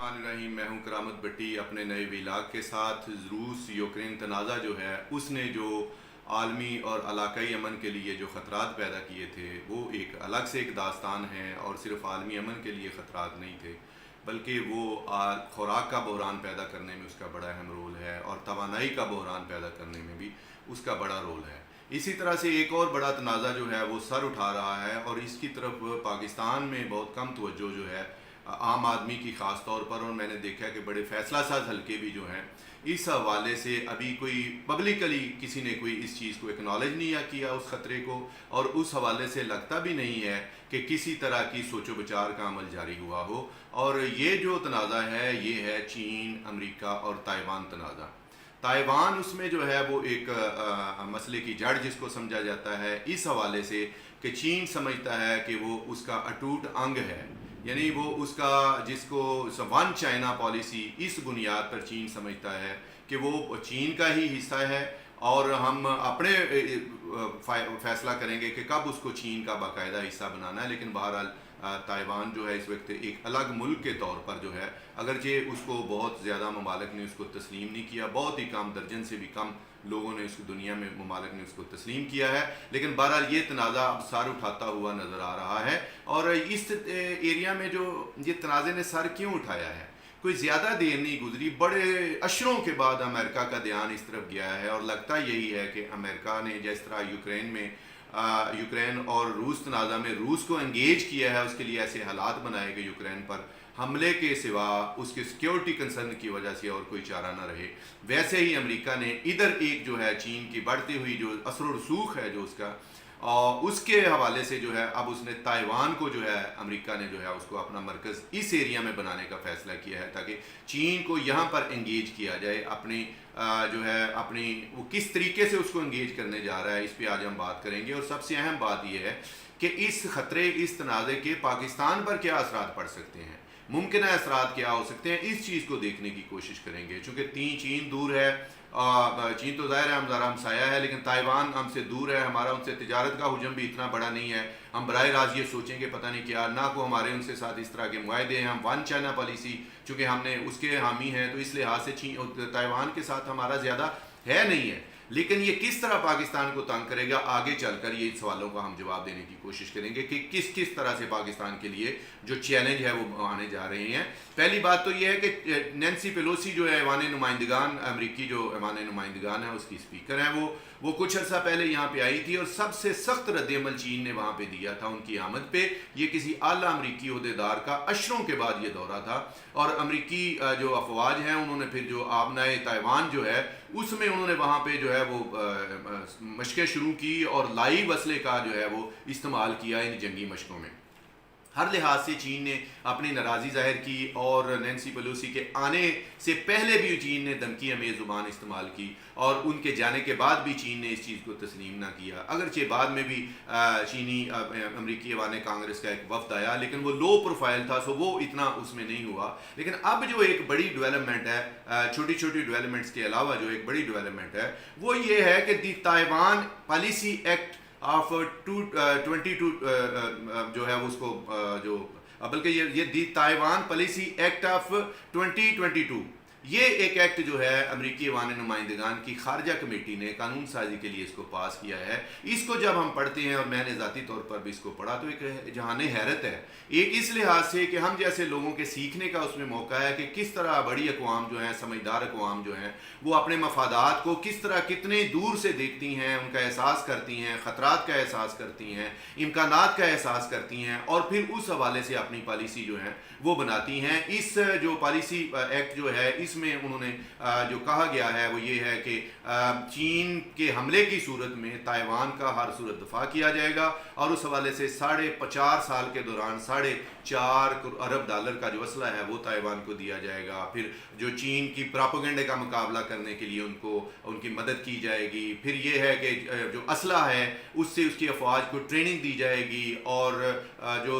रहीम, मैं हूं करामत भट्टी अपने नए व्लॉग के साथ। रूस यूक्रेन तनाज़ा जो है उसने जो आलमी और इलाकाई अमन के लिए जो ख़तरात पैदा किए थे वो एक अलग से एक दास्तान है। और सिर्फ आलमी अमन के लिए ख़तरात नहीं थे बल्कि वो खुराक का बहरान पैदा करने में उसका बड़ा अहम रोल है और तवानाई का बहरान पैदा करने में भी उसका बड़ा रोल है। इसी तरह से एक और बड़ा तनाज़ा जो है वो सर उठा रहा है और इसकी तरफ पाकिस्तान में बहुत कम तवज्जो जो है आम आदमी की ख़ास तौर पर। और मैंने देखा कि बड़े फैसला साज हल्के भी जो हैं इस हवाले से अभी कोई पब्लिकली किसी ने कोई इस चीज़ को एक्नॉलेज नहीं किया उस ख़तरे को, और उस हवाले से लगता भी नहीं है कि किसी तरह की सोचो विचार का अमल जारी हुआ हो। और ये जो तनाज़ा है ये है चीन, अमेरिका और ताइवान तनाज़ा। ताइवान उसमें जो है वो एक मसले की जड़ जिसको समझा जाता है इस हवाले से कि चीन समझता है कि वो उसका अटूट अंग है, यानी वो उसका जिसको वन चाइना पॉलिसी, इस बुनियाद पर चीन समझता है कि वो चीन का ही हिस्सा है और हम अपने फैसला करेंगे कि कब उसको चीन का बाकायदा हिस्सा बनाना है। लेकिन बहरहाल ताइवान जो है इस वक्त एक अलग मुल्क के तौर पर जो है, अगरचे उसको बहुत ज़्यादा ममालिक ने उसको तस्लीम नहीं किया, बहुत ही कम दर्जन से भी कम लोगों ने उसको दुनिया में ममालिक ने उसको तस्लीम किया है, लेकिन बहरहाल ये तनाज़ा अब सर उठाता हुआ नज़र आ रहा है। और इस एरिया में जो ये तनाज़े ने सर क्यों उठाया है, कोई ज़्यादा देर नहीं गुजरी, बड़े अशरों के बाद अमेरिका का ध्यान इस तरफ गया है। और लगता यही है कि अमेरिका ने जिस तरह यूक्रेन और रूस तनाज़ा में रूस को एंगेज किया है, उसके लिए ऐसे हालात बनाए कि यूक्रेन पर हमले के सिवा उसके सिक्योरिटी कंसर्न की वजह से और कोई चारा न रहे, वैसे ही अमेरिका ने इधर एक जो है चीन की बढ़ती हुई जो असर और रसूख है जो उसका, और उसके हवाले से जो है अब उसने ताइवान को जो है अमेरिका ने जो है उसको अपना मरकज़ इस एरिया में बनाने का फ़ैसला किया है ताकि चीन को यहाँ पर एंगेज किया जाए। अपनी जो है अपनी वो किस तरीके से उसको एंगेज करने जा रहा है, इस पर आज हम बात करेंगे। और सबसे अहम बात यह है कि इस ख़तरे, इस तनाज़े के पाकिस्तान पर क्या असरात पड़ सकते हैं, मुमकिन असरात क्या हो सकते हैं, इस चीज़ को देखने की कोशिश करेंगे। चूँकि चीन दूर है, चीन तो ज़ाहिर है हमारा हमसाया है, लेकिन ताइवान हमसे दूर है, हमारा उनसे तिजारत का हुजम भी इतना बड़ा नहीं है। हम बराह रास्त ये सोचेंगे पता नहीं क्या ना को हमारे उनसे साथ इस तरह के मुआहदे हैं। हम वन चाइना पॉलिसी चूँकि हमने उसके हामी हैं, तो इस लिहाज से ताइवान के साथ हमारा ज़्यादा है नहीं है। लेकिन ये किस तरह पाकिस्तान को तंग करेगा, आगे चलकर ये सवालों का हम जवाब देने की कोशिश करेंगे कि किस किस तरह से पाकिस्तान के लिए जो चैलेंज है वो आने जा रहे हैं। पहली बात तो ये है कि नैन्सी पेलोसी जो है ऐवान नुमाइंदगान, अमरीकी जो ऐवान नुमाइंदगान है उसकी स्पीकर है, वो कुछ अर्सा पहले यहाँ पे आई थी और सबसे सख्त रद्दअमल चीन ने वहाँ पे दिया था उनकी आमद पे। ये किसी आला अमरीकी ओहदेदार का अशरों के बाद ये दौरा था और अमरीकी जो अफवाज हैं उन्होंने फिर जो आबनाए ताइवान जो है उसमें उन्होंने वहाँ पे जो है वो मशक़ें शुरू की और लाइव असले का जो है वो इस्तेमाल किया इन जंगी मशकों में। हर लिहाज से चीन ने अपनी नाराज़ी जाहिर की और नैन्सी पेलोसी के आने से पहले भी चीन ने धमकी अमेज़ ज़ुबान इस्तेमाल की और उनके जाने के बाद भी चीन ने इस चीज़ को तस्लीम ना किया। अगरचे बाद में भी चीनी अमरीकी ऐवान कांग्रेस का एक वफ्द आया, लेकिन वो लो प्रोफाइल था, सो वो इतना उसमें नहीं हुआ। लेकिन अब जो एक बड़ी डेवलपमेंट है, छोटी छोटी डेवलपमेंट्स के अलावा जो एक बड़ी डेवलपमेंट है वो ये है कि दी ताइवान पॉलिसी एक्ट ऑफ 22 जो है उसको जो बल्कि ये दी ताइवान पॉलिसी एक्ट ऑफ 2022, ये एक एक्ट जो है अमरीकी ऐवान नुमाइंदगान की खारजा कमेटी ने कानून साजी के लिए इसको पास किया है। इसको जब हम पढ़ते हैं और मैंने ज़ाती तौर पर भी इसको पढ़ा तो एक जहान हैरत है, एक इस लिहाज से कि हम जैसे लोगों के सीखने का उसमें मौका है कि किस तरह बड़ी अक़वाम जो हैं, समझदार अक़वाम जो हैं, वो अपने मफादात को किस तरह कितने दूर से देखती हैं, उनका एहसास करती हैं, ख़तरात का एहसास करती हैं, इम्कानात का एहसास करती हैं और फिर उस हवाले से अपनी पॉलिसी जो है वो बनाती हैं। इस जो पॉलिसी एक्ट जो है इसमें उन्होंने जो कहा गया है वो ये है कि चीन के हमले की सूरत में ताइवान का हर सूरत दफा किया जाएगा और उस हवाले से 50 साल के दौरान 4.5 अरब डॉलर का जो असला है वो ताइवान को दिया जाएगा। फिर जो चीन की प्रोपेगेंडे का मुकाबला करने के लिए उनको उनकी मदद की जाएगी। फिर ये है कि जो असला है उससे उसकी अफवाज को ट्रेनिंग दी जाएगी और जो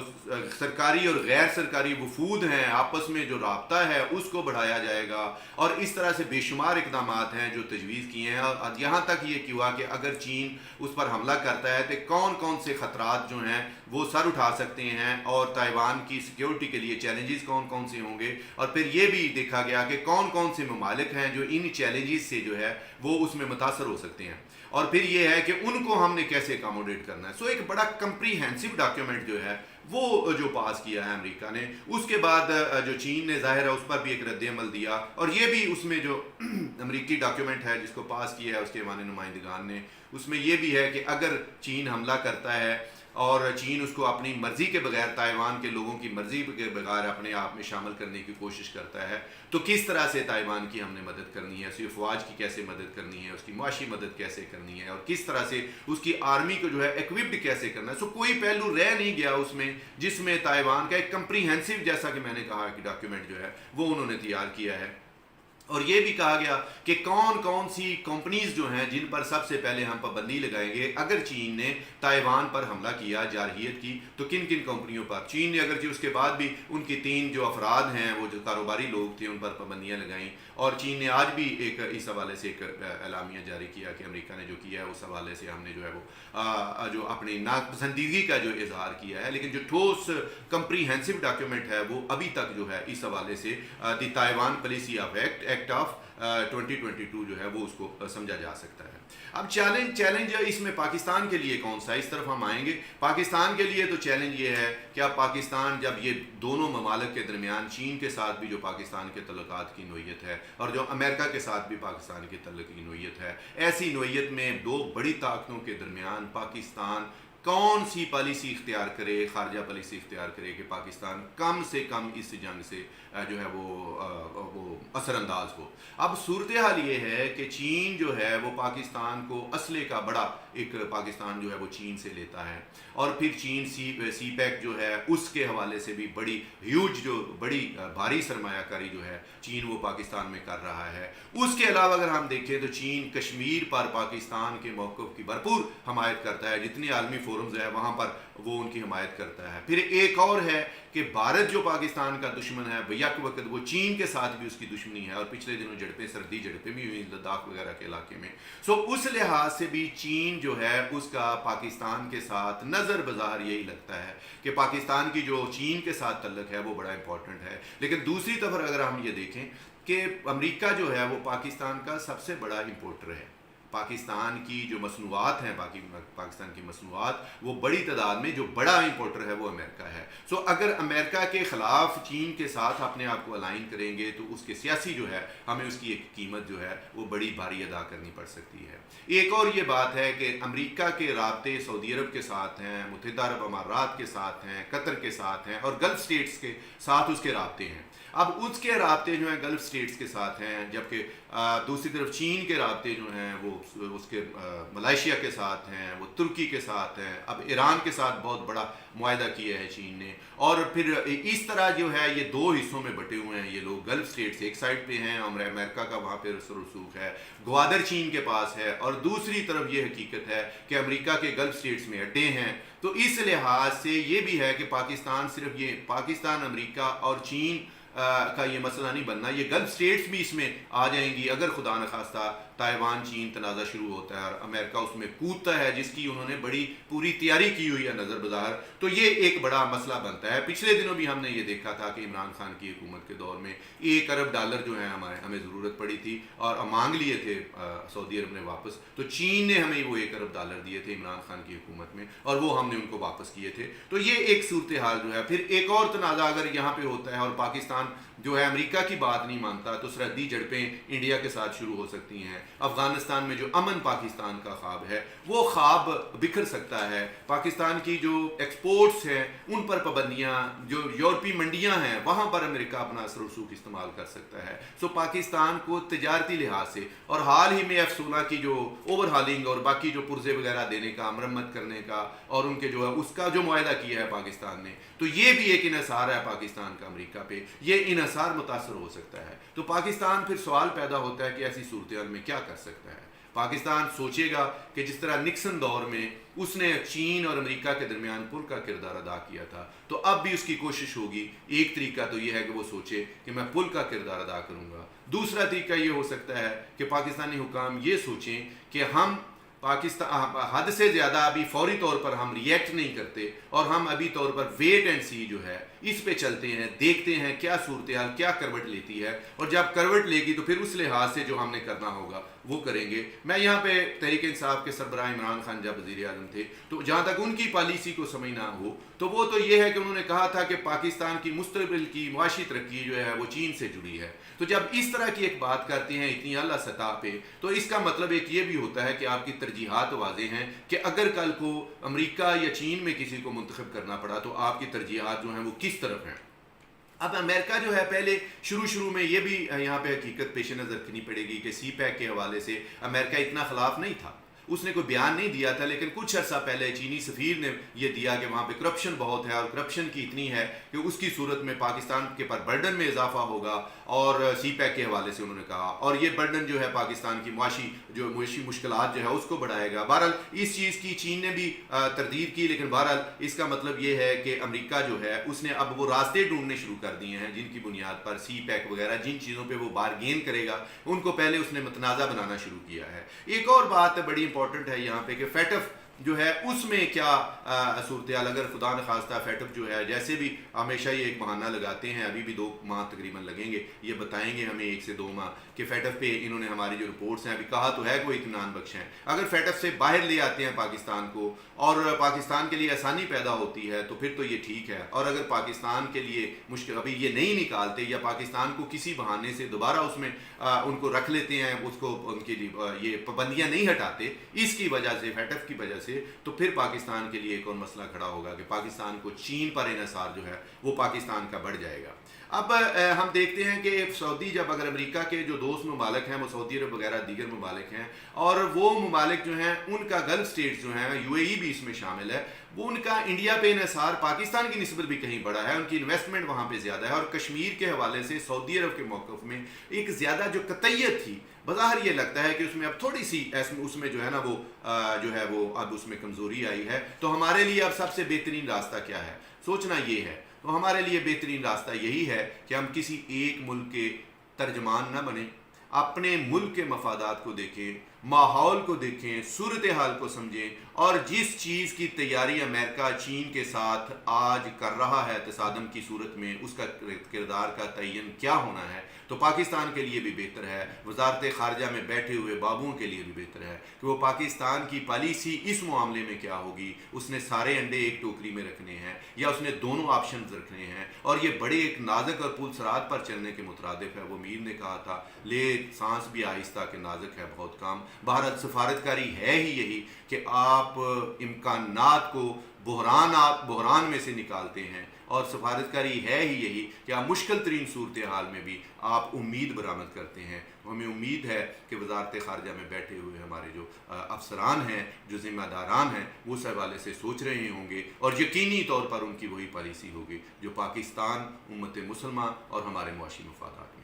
सरकारी और गैर सरकारी वफूद हैं आपस में जो राब्ता है उसको बढ़ाया जाएगा। और इस तरह से बेशुमार इकदाम हैं जो तजवीज़ किए हैं। और यहाँ तक ये हुआ कि अगर चीन उस पर हमला करता है तो कौन कौन से ख़तरात जो हैं वो सर उठा सकते हैं और ताइवान ताइवान की सिक्योरिटी के लिए चैलेंजेस कौन कौन से होंगे, और फिर ये भी देखा गया कि कौन कौन से ममालिक हैं जो इन चैलेंजेस से जो है वो उसमें मुतासर हो सकते हैं, और फिर ये है कि उनको हमने कैसे अकोमोडेट करना है। सो एक बड़ा कंप्रीहेंसिव डॉक्यूमेंट जो है वो जो पास किया है अमेरिका ने। उसके बाद जो चीन ने ज़ाहिर है उस पर भी एक रद्द-ए-अमल दिया, और ये भी उसमें जो अमेरिकी डॉक्यूमेंट है जिसको पास किया है उसके माने नुमाइंदगान ने, उसमें ये भी है कि अगर चीन हमला करता है और चीन उसको अपनी मर्ज़ी के बगैर, ताइवान के लोगों की मर्ज़ी के बगैर अपने आप में शामिल करने की कोशिश करता है, तो किस तरह से ताइवान की हमने मदद करनी है, उसकी फ़ौज की कैसे मदद करनी है, उसकी मुआशी मदद कैसे करनी है, और किस तरह से उसकी आर्मी को जो है इक्विप्ड कैसे करना है। सो कोई पहलू रह नहीं गया उसमें जिसमें ताइवान का एक कंप्रीहेंसिव, जैसा कि मैंने कहा कि डॉक्यूमेंट जो है वो उन्होंने तैयार किया है। और ये भी कहा गया कि कौन कौन सी कंपनीज जो हैं जिन पर सबसे पहले हम पाबंदी लगाएंगे अगर चीन ने ताइवान पर हमला किया जारहियत की, तो किन किन कंपनियों पर। चीन ने अगरचे उसके बाद भी उनकी 3 जो अफराद हैं वो जो कारोबारी लोग थे उन पर पाबंदियाँ लगाईं, और चीन ने आज भी एक इस हवाले से एक एलामिया जारी किया कि अमेरिका ने जो किया है उस हवाले से हमने जो है वो जो अपनी नापसंदीदगी का जो इजहार किया है। लेकिन जो ठोस कंप्रीहेंसिव डॉक्यूमेंट है वो अभी तक जो है इस हवाले से the Taiwan policy of act of 2022 जो है वो उसको समझा जा सकता है। अब चैलेंज इसमें पाकिस्तान के लिए कौन सा है, इस तरफ हम आएंगे। पाकिस्तान के लिए तो चैलेंज ये है कि अब पाकिस्तान, जब ये दोनों ममालिक के दरमियान, चीन के साथ भी जो पाकिस्तान के तल्लुकात की नोयत है और जो अमेरिका के साथ भी पाकिस्तान के तल्लुक की नोयत है, ऐसी नोयत में दो बड़ी ताकतों के दरमियान पाकिस्तान कौन सी पॉलिसी इख्तियार करे, खारजा पॉलिसी इख्तियार करे कि पाकिस्तान कम से कम इस जंग से जो है वो असरअंदाज हो। अब सूरत हाल ये है कि चीन जो है वो पाकिस्तान को असले का बड़ा एक, पाकिस्तान जो है वो चीन से लेता है, और फिर चीन सी पैक जो है उसके हवाले से भी बड़ी ह्यूज, जो बड़ी भारी सरमायाकारी जो है चीन वो पाकिस्तान में कर रहा है। उसके अलावा अगर हम देखें तो चीन कश्मीर पर पाकिस्तान के मौक़िफ़ की भरपूर हमायत करता है, जितने आलमी फोरम्स है वहाँ पर वो उनकी हमायत करता है। फिर एक और है कि भारत जो पाकिस्तान का दुश्मन है, यक वक्त वो चीन के साथ भी उसकी दुश्मनी है, और पिछले दिनों झड़पें, सर्दी झड़पें भी हुई लद्दाख वगैरह के इलाके में। सो उस लिहाज से भी चीन जो है उसका पाकिस्तान के साथ नज़र बाजार यही लगता है कि पाकिस्तान की जो चीन के साथ तल्लुक़ है वो बड़ा इंपॉर्टेंट है। लेकिन दूसरी तरफ अगर हम ये देखें कि अमेरिका जो है वो पाकिस्तान का सबसे बड़ा इंपोर्टर है। पाकिस्तान की जो मसनूआत हैं, बाकी पाकिस्तान की मसनूआत, वो बड़ी तादाद में जो बड़ा इंपोर्टर है वो अमेरिका है। सो अगर अमेरिका के ख़िलाफ़ चीन के साथ अपने आप को अलाइन करेंगे तो उसके सियासी जो है हमें उसकी एक कीमत जो है वो बड़ी भारी अदा करनी पड़ सकती है। एक और ये बात है कि अमेरिका के राब्ते सऊदी अरब के साथ हैं, मुत्तहिदा अरब अमारात के साथ हैं, कतर के साथ हैं, और गल्फ़ स्टेट्स के साथ उसके राब्ते हैं। अब उसके राब्ते जो हैं गल्फ़ स्टेट्स के साथ हैं, जबकि दूसरी तरफ चीन के राब्ते जो हैं वो उसके मलेशिया के साथ हैं, वो तुर्की के साथ हैं, अब ईरान के साथ बहुत बड़ा मुआहदा किया है चीन ने। और फिर इस तरह जो है ये दो हिस्सों में बटे हुए हैं ये लोग। गल्फ़ स्टेट्स एक साइड पे हैं, अमेरिका का वहाँ पे रसूख है, ग्वादर चीन के पास है, और दूसरी तरफ ये हकीकत है कि अमेरिका के गल्फ़ स्टेट्स में अड्डे हैं। तो इस लिहाज से ये भी है कि पाकिस्तान, सिर्फ ये पाकिस्तान, अमेरिका और चीन का ये मसला नहीं बनना, ये गल्फ़ स्टेट्स भी इसमें आ जाएंगी अगर खुदा न खास्ता ताइवान चीन तनाज़ा शुरू होता है और अमेरिका उसमें कूदता है, जिसकी उन्होंने बड़ी पूरी तैयारी की हुई है नज़र बाज़ार। तो ये एक बड़ा मसला बनता है। पिछले दिनों भी हमने ये देखा था कि इमरान खान की हुकूमत के दौर में $1 अरब जो है हमें ज़रूरत पड़ी थी और मांग लिए थे सऊदी अरब ने वापस, तो चीन ने हमें वो $1 अरब दिए थे इमरान खान की हुकूमत में, और वो हमने उनको वापस किए थे। तो ये एक सूरत हाल जो है। फिर एक और तनाज़ा अगर यहाँ पर होता है और पाकिस्तान जो है अमेरिका की बात नहीं मानता, तो सरहदी झड़पें इंडिया के साथ शुरू हो सकती हैं। अफगानिस्तान में जो अमन पाकिस्तान का ख्वाब है वो ख्वाब बिखर सकता है। पाकिस्तान की जो एक्सपोर्ट्स हैं उन पर पाबंदियाँ, जो यूरोपीय मंडियाँ हैं वहाँ पर अमेरिका अपना असर रसूख इस्तेमाल कर सकता है। सो पाकिस्तान को तजारती लिहाज से, और हाल ही में F-16 की जो ओवरहालिंग और बाकी जो पुर्जे वगैरह देने का, मरम्मत करने का, और उनके जो है उसका जो मुआहदा किया है पाकिस्तान ने, तो ये भी एक इन्हिसार है पाकिस्तान का अमेरिका पे, ये इन्हिसार मुतासर हो सकता है। तो पाकिस्तान, फिर सवाल पैदा होता है कि ऐसी सूरत में क्या कर सकता है। पाकिस्तान सोचेगा कि जिस तरह निक्सन दौर में उसने चीन और अमेरिका के दरमियान पुल का किरदार अदा किया था, तो अब भी उसकी कोशिश होगी। एक तरीका तो यह है कि वो सोचे कि मैं पुल का किरदार अदा करूँगा। दूसरा तरीका ये हो सकता है कि पाकिस्तानी हुकाम ये सोचें कि हम पाकिस्तान हद से ज़्यादा अभी फौरी तौर पर हम रिएक्ट नहीं करते और हम अभी तौर पर वेट एंड सी जो है इस पे चलते हैं, देखते हैं क्या सूरत हाल क्या करवट लेती है, और जब करवट लेगी तो फिर उस लिहाज से जो हमने करना होगा वो करेंगे। मैं यहाँ पे तहरीक इंसाफ के सरबराह इमरान खान जब वज़ीर आज़म थे तो जहाँ तक उनकी पॉलिसी को समझना हो तो वो तो ये है कि उन्होंने कहा था कि पाकिस्तान की मुस्तक़बिल की मुआशी तरक्की जो है वो चीन से जुड़ी है। तो जब इस तरह की एक बात करते हैं इतनी आला सतह पे तो इसका मतलब एक ये भी होता है कि आपकी तरजीहात वाज़ेह हैं कि अगर कल को अमेरिका या चीन में किसी को मुंतखब करना पड़ा तो आपकी तरजीहात जो हैं वो किस तरफ हैं। अब अमेरिका जो है पहले शुरू में ये भी यहाँ पे हकीकत पेश नज़र रखनी पड़ेगी कि सी पैक के हवाले से अमेरिका इतना ख़िलाफ़ नहीं था, उसने कोई बयान नहीं दिया था, लेकिन कुछ अर्सा पहले चीनी सफ़ीर ने यह दिया कि वहाँ पे करप्शन बहुत है और करप्शन की इतनी है कि उसकी सूरत में पाकिस्तान के पर बर्डन में इजाफा होगा, और सी पैक के हवाले से उन्होंने कहा, और ये बर्डन जो है पाकिस्तान की मुआशी मुश्किलात जो है उसको बढ़ाएगा। बहरहाल इस चीज़ की चीन ने भी तरदीद की, लेकिन बहरहाल इसका मतलब ये है कि अमेरिका जो है उसने अब वो रास्ते ढूंढने शुरू कर दिए हैं जिनकी बुनियाद पर सी पैक वगैरह जिन चीज़ों पर वो बारगेन करेगा उनको पहले उसने मतनाज़ा बनाना शुरू किया है। एक और बात बड़ी इंपॉर्टेंट है यहाँ पे कि फैटफ जो है उसमें क्या सूरत हाल, अगर खुदा न खास्ता फैटफ जो है जैसे भी हमेशा ये एक बहाना लगाते हैं, अभी भी 2 माह तकरीबन लगेंगे, ये बताएंगे हमें 1 से 2 माह कि फैटफ पे इन्होंने हमारी जो रिपोर्ट्स हैं अभी कहा तो है कोई इत्मीनान बख्श हैं, अगर फैटफ से बाहर ले आते हैं पाकिस्तान को और पाकिस्तान के लिए आसानी पैदा होती है तो फिर तो ये ठीक है, और अगर पाकिस्तान के लिए मुश्किल अभी ये नहीं निकालते या पाकिस्तान को किसी बहाने से दोबारा उसमें उनको रख लेते हैं, उसको उनके लिए ये पाबंदियाँ नहीं हटाते इसकी वजह से, फैटफ की वजह से, तो फिर पाकिस्तान के लिए एक और मसला खड़ा होगा कि पाकिस्तान को चीन पर इन्हिसार जो है वो पाकिस्तान का बढ़ जाएगा। अब हम देखते हैं कि सऊदी, जब अगर अमेरिका के जो दोस्त ममालिक हैं वो सऊदी अरब वगैरह दीगर ममालिक हैं, और वो ममालिक जो हैं उनका गल्फ स्टेट्स जो हैं यूएई भी इसमें शामिल है, वो उनका इंडिया पे इन्हिसार पाकिस्तान की निस्बत भी कहीं बड़ा है, उनकी इन्वेस्टमेंट वहाँ पे ज़्यादा है, और कश्मीर के हवाले से सऊदी अरब के मौक़िफ़ में एक ज़्यादा जो कतईयत थी, बज़ाहिर ये लगता है कि उसमें अब थोड़ी सी उसमें जो है ना वो जो है वो अब उसमें कमज़ोरी आई है। तो हमारे लिए अब सबसे बेहतरीन रास्ता क्या है, सोचना ये है। तो हमारे लिए बेहतरीन रास्ता यही है कि हम किसी एक मुल्क के तर्जमान न बने, अपने मुल्क के मफादात को देखें, माहौल को देखें, सूरत हाल को समझें, और जिस चीज़ की तैयारी अमेरिका चीन के साथ आज कर रहा है तसादम की सूरत में, उसका किरदार का तयन क्या होना है, तो पाकिस्तान के लिए भी बेहतर है, वजारत ख़ारजा में बैठे हुए बाबुओं के लिए भी बेहतर है कि वो पाकिस्तान की पॉलिसी इस मामले में क्या होगी। उसने सारे अंडे एक टोकरी में रखने हैं या उसने दोनों ऑप्शन रखने हैं, और ये बड़े एक नाजुक और पुलसरात पर चलने के मुतरादिफ है। वो मीर ने कहा था ले सांस भी आहिस्ता के नाजुक है बहुत काम। भारत सफारतकारी है ही यही कि आप इम्कानात को बहरान में से निकालते हैं, और सफारतकारी है ही यही कि आप मुश्किल तरीन सूरत हाल में भी आप उम्मीद बरामद करते हैं। हमें उम्मीद है कि वजारत ख़ारजा में बैठे हुए हमारे जो अफसरान हैं, जो ज़िम्मेदारान हैं, वो इस हवाले से सोच रहे होंगे, और यकीनी तौर पर उनकी वही पॉलिसी होगी जो पाकिस्तान, उम्मत मुसलमान और हमारे मुआशी मफादात में